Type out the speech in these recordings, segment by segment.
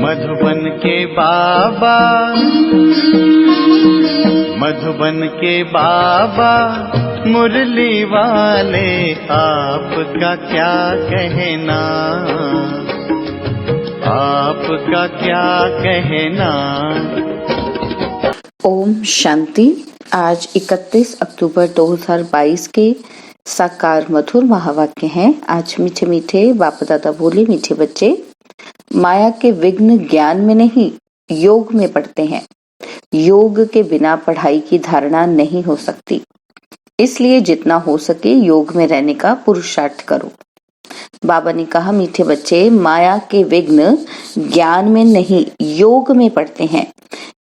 मधुबन के बाबा, मधुबन के बाबा मुरली वाले, आपका क्या कहना, आपका क्या कहना। ओम शांति। आज 31 अक्टूबर 2022 के साकार मधुर महावाक्य हैं। आज मीठे मीठे बाप दादा बोले, मीठे बच्चे, माया के विघ्न ज्ञान में नहीं योग में पड़ते हैं। योग के बिना पढ़ाई की धारणा नहीं हो सकती, इसलिए जितना हो सके योग में रहने का पुरुषार्थ करो। बाबा ने कहा, मीठे बच्चे, माया के विघ्न ज्ञान में नहीं योग में पड़ते हैं।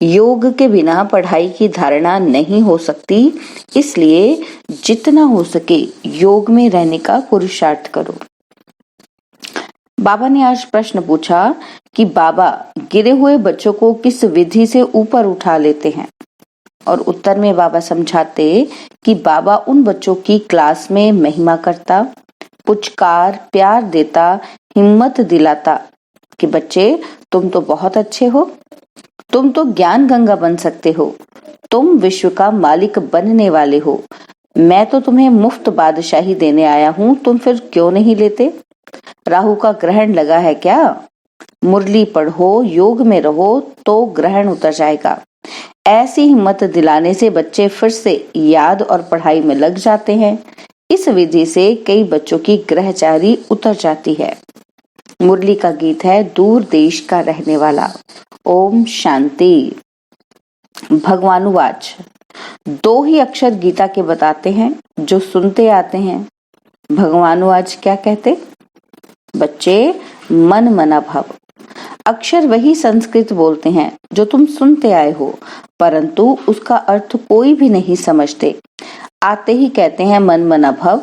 योग के बिना पढ़ाई की धारणा नहीं हो सकती, इसलिए जितना हो सके योग में रहने का पुरुषार्थ करो। बाबा ने आज प्रश्न पूछा कि बाबा गिरे हुए बच्चों को किस विधि से ऊपर उठा लेते हैं, और उत्तर में बाबा समझाते कि बाबा उन बच्चों की क्लास में महिमा करता, पुचकार, प्यार देता, हिम्मत दिलाता कि बच्चे तुम तो बहुत अच्छे हो, तुम तो ज्ञान गंगा बन सकते हो, तुम विश्व का मालिक बनने वाले हो। मैं तो तुम्हें मुफ्त बादशाही देने आया हूँ, तुम फिर क्यों नहीं लेते? राहु का ग्रहण लगा है क्या? मुरली पढ़ो, योग में रहो तो ग्रहण उतर जाएगा। ऐसी हिम्मत दिलाने से बच्चे फिर से याद और पढ़ाई में लग जाते हैं। इस विधि से कई बच्चों की ग्रहचारी उतर जाती है। मुरली का गीत है, दूर देश का रहने वाला। ओम शांति। भगवानुवाच। 2 ही अक्षर गीता के बताते हैं जो सुनते आते हैं। भगवानुवाच क्या कहते? बच्चे, मन मना भव। अक्षर वही संस्कृत बोलते हैं जो तुम सुनते आए हो, परंतु उसका अर्थ कोई भी नहीं समझते। आते ही कहते हैं मन मना भव।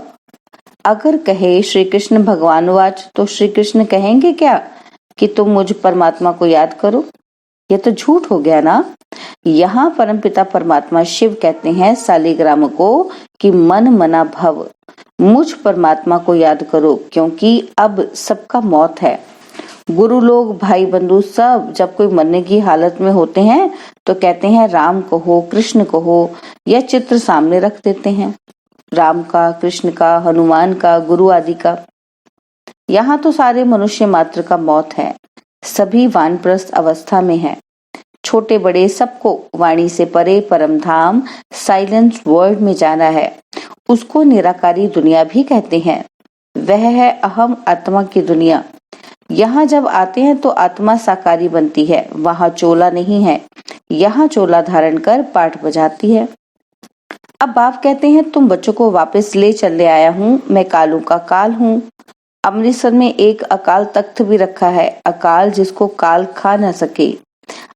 अगर कहे श्री कृष्ण भगवानुवाच तो श्री कृष्ण कहेंगे क्या कि तुम मुझ परमात्मा को याद करो? ये तो झूठ हो गया ना। यहाँ परमपिता परमात्मा शिव कहते हैं सालिग्राम को कि मन मना भव, मुझ परमात्मा को याद करो, क्योंकि अब सबका मौत है। गुरु लोग, भाई बंधु सब जब कोई मरने की हालत में होते हैं तो कहते हैं राम कहो, कृष्ण कहो, या चित्र सामने रख देते हैं, राम का, कृष्ण का, हनुमान का, गुरु आदि का। यहाँ तो सारे मनुष्य मात्र का मौत है। सभी वानप्रस्थ अवस्था में है। छोटे बड़े सबको वाणी से परे परम धाम साइलेंस वर्ल्ड में जाना है। उसको निराकारी दुनिया भी कहते हैं। वह है अहम आत्मा की दुनिया। यहाँ जब आते हैं तो आत्मा साकारी बनती है। वहाँ चोला नहीं है, यहाँ चोला धारण कर पाठ बजाती है। अब बाप कहते हैं, तुम बच्चों को वापस ले चले आया हूँ। मैं कालों का काल हूँ। अमृतसर में एक अकाल तख्त भी रखा है, अकाल जिसको काल खा न सके।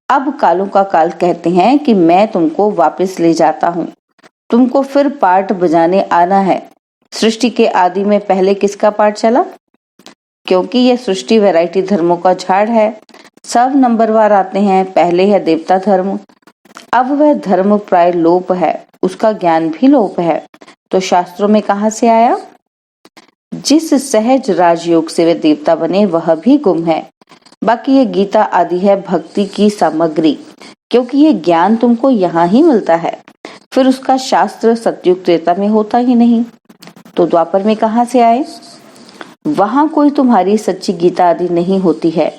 अब कालों का काल कहते हैं कि मैं तुमको वापस ले जाता हूँ, तुमको फिर पाठ बजाने आना है। सृष्टि के आदि में पहले किसका पाठ चला? क्योंकि यह सृष्टि वैरायटी धर्मों का झाड़ है, सब नंबरवार आते हैं। पहले है देवता धर्म, अब वह धर्म प्राय लोप है, उसका ज्ञान भी लोप है। तो शास्त्रों में कहाँ से आया? जिस सहज राजयोग से वे देवता बने वह भी गुम है। बाकी ये गीता आदि है भक्ति की सामग्री, क्योंकि ये ज्ञान तुमको यहाँ ही मिलता है, फिर उसका शास्त्र सतयुग त्रेता में होता ही नहीं। तो द्वापर में कहाँ से आए? वहां कोई तुम्हारी सच्ची गीता आदि नहीं होती है।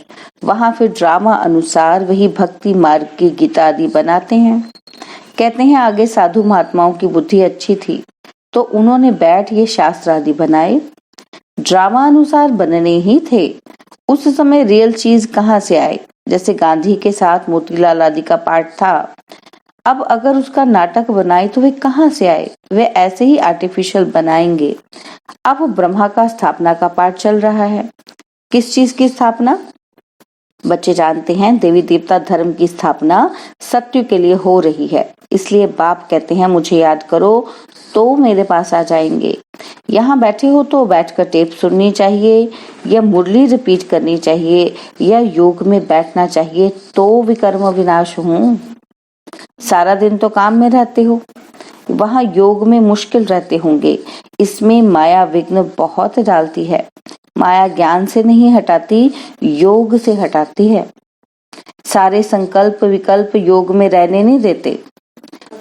वहां फिर ड्रामा अनुसार वही भक्ति मार्ग की गीता आदि बनाते हैं। कहते हैं आगे साधु महात्माओं की बुद्धि अच्छी थी तो उन्होंने बैठ ये शास्त्र आदि बनाए। ड्रामा अनुसार बनने ही थे। उस समय रियल चीज कहाँ से आए? जैसे गांधी के साथ मोतीलाल आदि का पाठ था, अब अगर उसका नाटक बनाए तो वे कहाँ से आए? वे ऐसे ही आर्टिफिशियल बनाएंगे। अब ब्रह्मा का स्थापना का पाठ चल रहा है। किस चीज की स्थापना? बच्चे जानते हैं देवी देवता धर्म की स्थापना सत्य के लिए हो रही है। इसलिए बाप कहते हैं मुझे याद करो तो मेरे पास आ जाएंगे। यहाँ बैठे हो तो बैठकर टेप सुननी चाहिए, या मुरली रिपीट करनी चाहिए, या योग में बैठना चाहिए, तो विकर्म विनाश हूँ। सारा दिन तो काम में रहते हो, वहाँ योग में मुश्किल रहते होंगे। इसमें माया विघ्न बहुत डालती है। माया ज्ञान से नहीं हटाती, योग से हटाती है। सारे संकल्प विकल्प योग में रहने नहीं देते।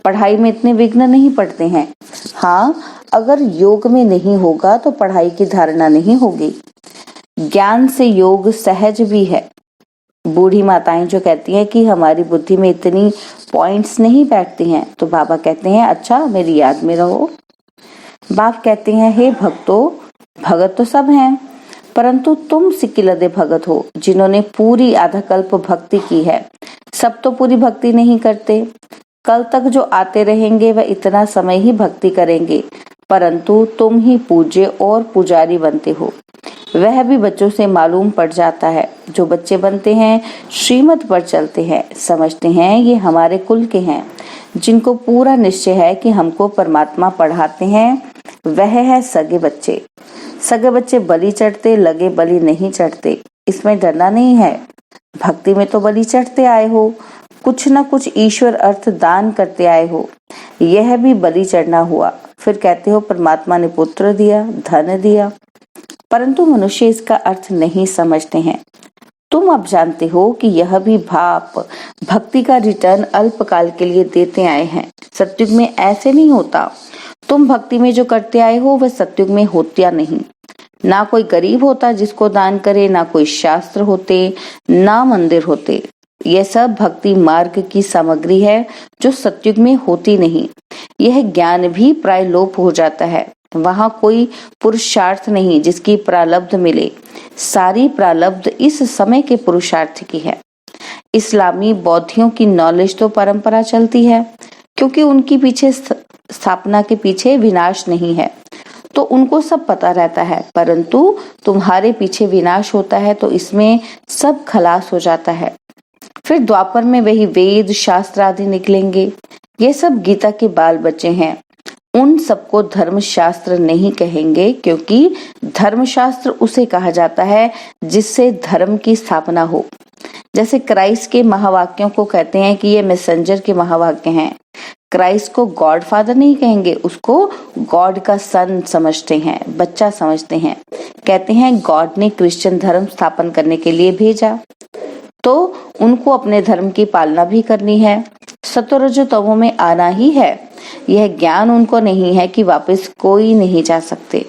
पढ़ाई में इतने विघ्न नहीं पड़ते हैं। हाँ, अगर योग में नहीं होगा तो पढ़ाई की धारणा नहीं होगी। ज्ञान से योग सहज भी है। बूढ़ी माताएं जो कहती हैं कि हमारी बुद्धि में इतनी पॉइंट्स नहीं बैठती हैं, तो बाबा कहते हैं अच्छा मेरी याद में रहो। बाप कहते हैं हे भक्तों, भगत तो सब हैं, परंतु तुम सिक्किलदे भगत हो जिन्होंने पूरी आधा कल्प भक्ति की है। सब तो पूरी भक्ति नहीं करते। कल तक जो आते रहेंगे वह इतना समय ही भक्ति करेंगे, परंतु तुम ही पूज्य और पुजारी बनते हो। वह भी बच्चों से मालूम पड़ जाता है। जो बच्चे बनते हैं श्रीमत पर चलते हैं, समझते हैं ये हमारे कुल के हैं, जिनको पूरा निश्चय है कि हमको परमात्मा पढ़ाते हैं, वह है सगे बच्चे। सगे बच्चे बलि चढ़ते, लगे बलि नहीं चढ़ते। इसमें डरना नहीं है। भक्ति में तो बलि चढ़ते आए हो, कुछ न कुछ ईश्वर अर्थ दान करते आए हो। यह भी बलि चढ़ना हुआ। फिर कहते हो परमात्मा ने पुत्र दिया, धन दिया, परंतु मनुष्य इसका अर्थ नहीं समझते हैं। तुम अब जानते हो कि यह भी भाप भक्ति का रिटर्न अल्पकाल के लिए देते आए हैं। सतयुग में ऐसे नहीं होता। तुम भक्ति में जो करते आए हो वह सतयुग में होता नहीं। ना कोई गरीब होता जिसको दान करे, ना कोई शास्त्र होते, ना मंदिर होते। यह सब भक्ति मार्ग की सामग्री है जो सतयुग में होती नहीं। यह ज्ञान भी प्राय लोप हो जाता है। वहां कोई पुरुषार्थ नहीं जिसकी प्रारब्ध मिले। सारी प्रारब्ध इस समय के पुरुषार्थ की है। इस्लामी बौद्धियों की नॉलेज तो परंपरा चलती है, क्योंकि उनकी पीछे स्थापना के पीछे विनाश नहीं है, तो उनको सब पता रहता है। परंतु तुम्हारे पीछे विनाश होता है तो इसमें सब खलास हो जाता है। फिर द्वापर में वही वेद शास्त्र आदि निकलेंगे। ये सब गीता के बाल बच्चे हैं। उन सबको धर्मशास्त्र नहीं कहेंगे, क्योंकि धर्मशास्त्र उसे कहा जाता है जिससे धर्म की स्थापना हो। जैसे क्राइस्ट के महावाक्यों को कहते हैं कि ये मैसेंजर के महावाक्य हैं। क्राइस्ट को गॉड फादर नहीं कहेंगे, उसको गॉड का सन समझते हैं, बच्चा समझते हैं। कहते हैं गॉड ने क्रिश्चियन धर्म स्थापन करने के लिए भेजा, तो उनको अपने धर्म की पालना भी करनी है। सत्वरजो तमो में आना ही है। यह ज्ञान उनको नहीं है कि वापस कोई नहीं जा सकते।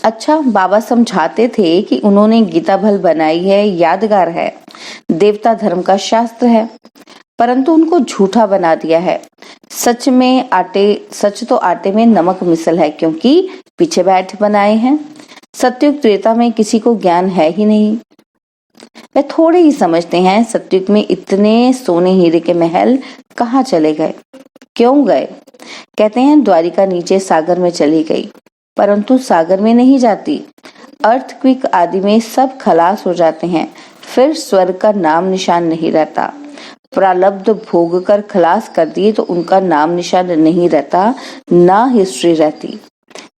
अच्छा, बाबा समझाते थे कि उन्होंने गीता भल बनाई है, यादगार है, देवता धर्म का शास्त्र है, परंतु उनको झूठा बना दिया है। सच तो आटे में नमक मिसल है, क्योंकि पीछे बैठ बनाए हैं। सतयुग त्रेता में किसी को ज्ञान है ही नहीं। वे थोड़े ही समझते हैं सतयुग में इतने सोने हीरे के महल कहाँ चले गए, क्यों गए। कहते हैं द्वारिका नीचे सागर में चली गई, परंतु सागर में नहीं जाती। अर्थक्वेक आदि में सब खलास हो जाते हैं। फिर स्वर्ग का नाम निशान नहीं रहता। प्रारब्ध भोग कर खलास कर दिए तो उनका नाम निशान नहीं रहता, ना हिस्ट्री रहती।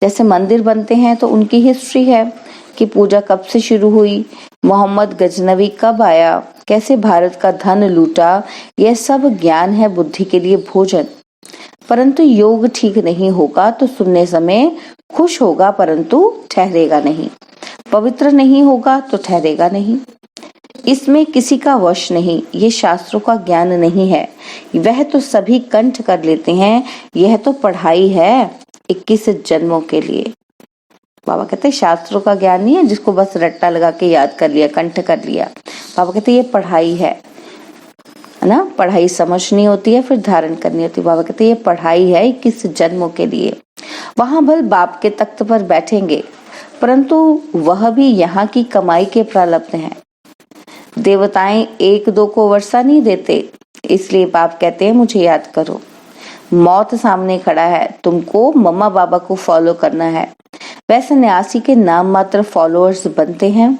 जैसे मंदिर बनते हैं तो उनकी हिस्ट्री है कि पूजा कब से शुरू हुई, मोहम्मद गजनवी कब आया, कैसे भारत का धन लूटा। यह सब ज्ञान है बुद्धि के लिए भोजन। परंतु योग ठीक नहीं होगा तो सुनने समय खुश होगा, परंतु ठहरेगा नहीं। पवित्र नहीं होगा तो ठहरेगा नहीं। इसमें किसी का वश नहीं। ये शास्त्रों का ज्ञान नहीं है, वह तो सभी कंठ कर लेते हैं। यह तो पढ़ाई है 21 जन्मों के लिए। बाबा कहते हैं शास्त्रों का ज्ञान नहीं है जिसको बस रट्टा लगा के याद कर लिया, कंठ कर लिया। बाबा कहते हैं ये पढ़ाई है ना। पढ़ाई समझनी होती है, फिर धारण करनी होती है। बाबा कहते हैं ये पढ़ाई है 21 जन्मों के लिए। वहां भल बाप के तख्त पर बैठेंगे, परंतु वह भी यहाँ की कमाई के प्रारब्ध हैं। देवताएं एक दो को वर्षा नहीं देते, इसलिए बाप कहते हैं मुझे याद करो। मौत सामने खड़ा है, तुमको मम्मा बाबा को फॉलो करना है। वैसे न्यासी के नाम मात्र फॉलोअर्स बनते हैं।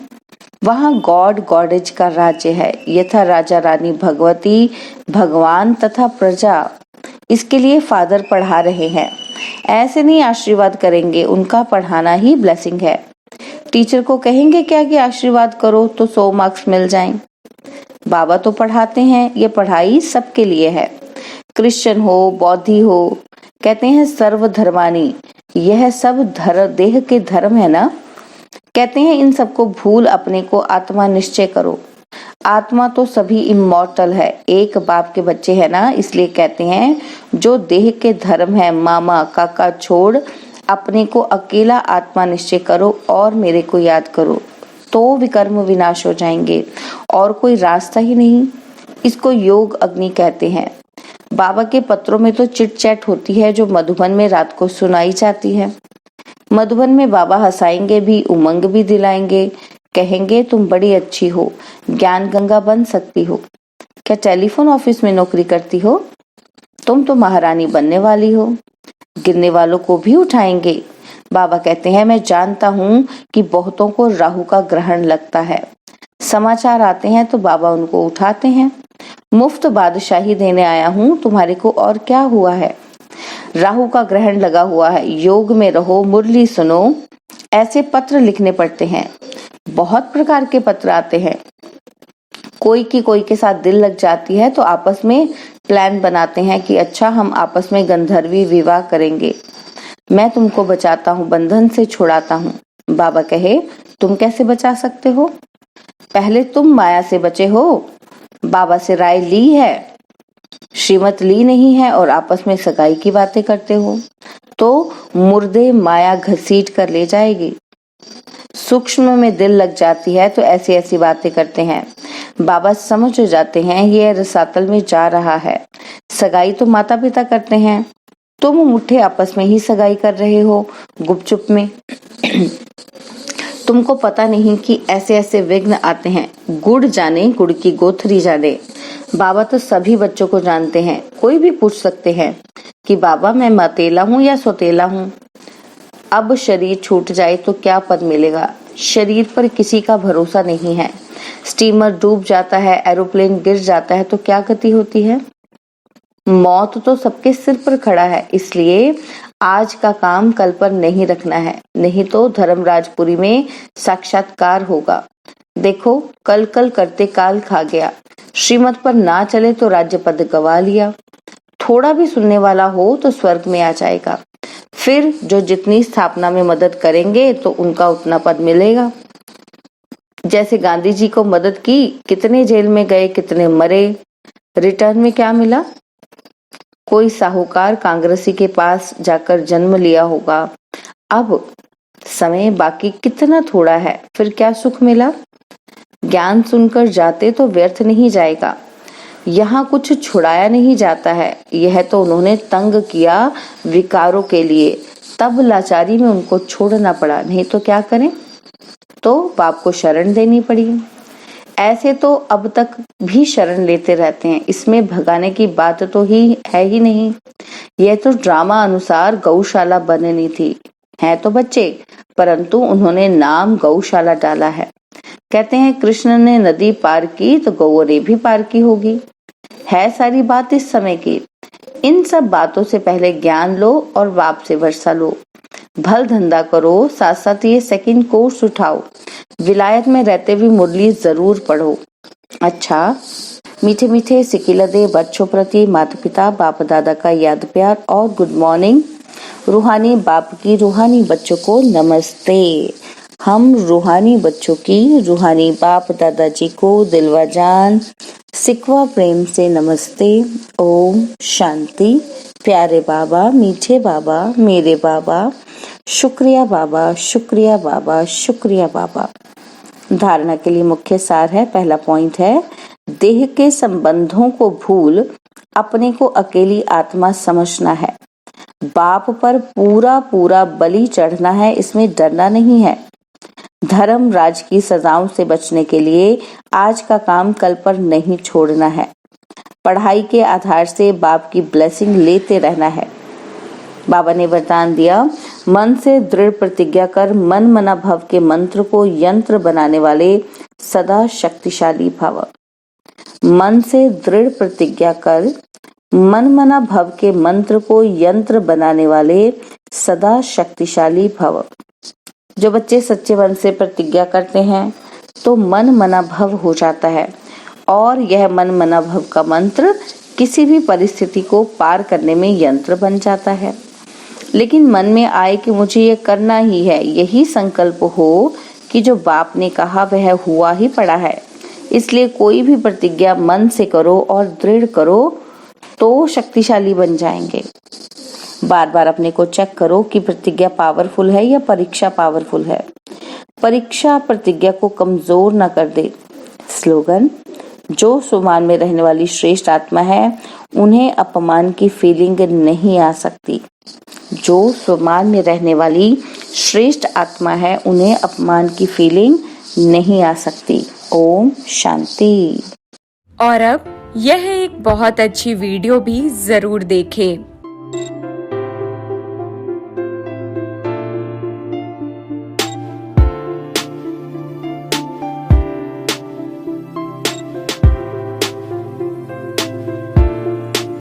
वहाँ गॉड गॉडेज का राज्य है, यथा राजा रानी भगवती भगवान तथा प्रजा। इसके लिए फादर पढ़ा रहे हैं, ऐसे नहीं आशीर्वाद करेंगे, उनका पढ़ाना ही ब्लेसिंग है। टीचर को कहेंगे क्या कि आशीर्वाद करो तो 100 मार्क्स मिल जाएं। बाबा तो पढ़ाते हैं, ये पढ़ाई सबके लिए है। क्रिश्चियन हो, बौद्धि हो, कहते हैं सर्वधर्मानी, यह सब देह के धर्म है ना। कहते हैं इन सबको भूल अपने को आत्मा निश्चय करो। आत्मा तो सभी इमॉर्टल है। एक बाप के बच्चे हैं ना, इसलिए कहते हैं जो देह के धर्म है मामा काका छोड़ अपने को अकेला आत्मा निश्चय करो और मेरे को याद करो तो विकर्म विनाश हो जाएंगे और कोई रास्ता ही नहीं। इसको योग अग्नि कहते हैं। बाबा के पत्रों में तो चिट चैट होती है जो मधुबन में रात को सुनाई जाती है। मधुबन में बाबा हंसाएंगे भी, उमंग भी दिलाएंगे, कहेंगे तुम बड़ी अच्छी हो, ज्ञान गंगा बन सकती हो। क्या टेलीफोन ऑफिस में नौकरी करती हो? तुम तो महारानी बनने वाली हो। गिरने वालों को भी उठाएंगे। बाबा कहते हैं मैं जानता हूँ कि बहुतों को राहु का ग्रहण लगता है। समाचार आते हैं तो बाबा उनको उठाते हैं। मुफ्त बादशाही देने आया हूँ तुम्हारे को, और क्या हुआ है? राहु का ग्रहण लगा हुआ है, योग में रहो, मुरली सुनो, ऐसे पत्र लिखने पड़ते हैं। बहुत प्रकार के पत्र आते हैं। कोई की कोई के साथ दिल लग जाती है तो आपस में प्लान बनाते हैं कि अच्छा हम आपस में गंधर्वी विवाह करेंगे। मैं तुमको बचाता हूँ, बंधन से छुड़ाता हूँ। बाबा कहे तुम कैसे बचा सकते हो? पहले तुम माया से बचे हो। बाबा से राय ली है, श्रीमत ली नहीं है और आपस में सगाई की बातें करते हो तो मुर्दे माया घसीट कर ले जाएगी। सूक्ष्म में दिल लग जाती है तो ऐसी ऐसी बातें करते हैं। बाबा समझ हो जाते हैं ये रसातल में जा रहा है। सगाई तो माता पिता करते हैं, तुम मुट्ठे आपस में ही सगाई कर रहे हो गुपचुप में। तुमको पता नहीं कि ऐसे ऐसे विघ्न आते हैं। गुड़ जाने गुड़ की गोथरी जाने। बाबा तो सभी बच्चों को जानते हैं। कोई भी पूछ सकते हैं कि बाबा मैं मतेला हूँ या सोतेला हूँ। अब शरीर छूट जाए तो क्या पद मिलेगा? शरीर पर किसी का भरोसा नहीं है। स्टीमर डूब जाता है, एरोप्लेन गिर जाता है तो क्या गति होती है? मौत तो सबके सिर पर खड़ा है। इसलिए आज का काम कल पर नहीं रखना है, नहीं तो धर्मराजपुरी में साक्षात्कार होगा। देखो कल कल करते काल खा गया। श्रीमत पर ना चले तो राज्य पद गवा लिया। थोड़ा भी सुनने वाला हो तो स्वर्ग में आ जाएगा। फिर जो जितनी स्थापना में मदद करेंगे तो उनका उतना पद मिलेगा। जैसे गांधी जी को मदद की, कितने जेल में गए, कितने मरे, रिटर्न में क्या मिला? कोई साहूकार कांग्रेसी के पास जाकर जन्म लिया होगा। अब समय बाकी कितना थोड़ा है, फिर क्या सुख मिला? ज्ञान सुनकर जाते तो व्यर्थ नहीं जाएगा। यहाँ कुछ छुड़ाया नहीं जाता है। यह तो उन्होंने तंग किया विकारों के लिए, तब लाचारी में उनको छोड़ना पड़ा, नहीं तो क्या करें? तो बाप को शरण देनी पड़ी। ऐसे तो अब तक भी शरण लेते रहते हैं, इसमें भगाने की बात तो ही है ही नहीं। यह तो ड्रामा अनुसार गौशाला बननी थी। है तो बच्चे, परंतु उन्होंने नाम गौशाला डाला है। कहते हैं कृष्ण ने नदी पार की तो गौओं ने भी पार की होगी। है सारी बात इस समय की। इन सब बातों से पहले ज्ञान लो और बाप से वर्षा लो। भल धंधा करो, साथ साथ ये सेकंड कोर्स उठाओ। विलायत में रहते हुए मुरली जरूर पढ़ो। अच्छा, मीठे मीठे सिकिलदे बच्चों प्रति माता पिता बाप दादा का याद प्यार और गुड मॉर्निंग। रूहानी बाप की रूहानी बच्चों को नमस्ते। हम रूहानी बच्चों की रूहानी बाप दादाजी को दिलवा जान सिकवा प्रेम से नमस्ते। ओम शांति। प्यारे बाबा, मीठे बाबा, मेरे बाबा, शुक्रिया बाबा, शुक्रिया बाबा, शुक्रिया बाबा। धारणा के लिए मुख्य सार है। पहला पॉइंट है, देह के संबंधों को भूल अपने को अकेली आत्मा समझना है। बाप पर पूरा पूरा बलि चढ़ना है, इसमें डरना नहीं है। धर्म राज की सजाओं से बचने के लिए आज का काम कल पर नहीं छोड़ना है। पढ़ाई के आधार से बाप की ब्लेसिंग लेते रहना है। बाबा ने वरदान दिया, मन से दृढ़ प्रतिज्ञा कर मन मना भव के मंत्र को यंत्र बनाने वाले सदा शक्तिशाली भव। मन से दृढ़ प्रतिज्ञा कर मन मना भव के मंत्र को यंत्र बनाने वाले सदा शक्तिशाली भव। जो बच्चे सच्चे मन से प्रतिज्ञा करते हैं तो मन मना भव हो जाता है और यह मन मना भव का मंत्र किसी भी परिस्थिति को पार करने में यंत्र बन जाता है। लेकिन मन में आए कि मुझे ये करना ही है, यही संकल्प हो कि जो बाप ने कहा वह हुआ ही पड़ा है, इसलिए कोई भी प्रतिज्ञा मन से करो और दृढ़ करो तो शक्तिशाली बन जाएंगे। बार बार अपने को चेक करो कि प्रतिज्ञा पावरफुल है या परीक्षा पावरफुल है। परीक्षा प्रतिज्ञा को कमजोर न कर दे। स्लोगन: जो स्वमान में रहने वाली श्रेष्ठ आत्मा है उन्हें अपमान की फीलिंग नहीं आ सकती। जो स्वमान में रहने वाली श्रेष्ठ आत्मा है उन्हें अपमान की फीलिंग नहीं आ सकती। ओम शांति। और अब यह एक बहुत अच्छी वीडियो भी जरूर देखें।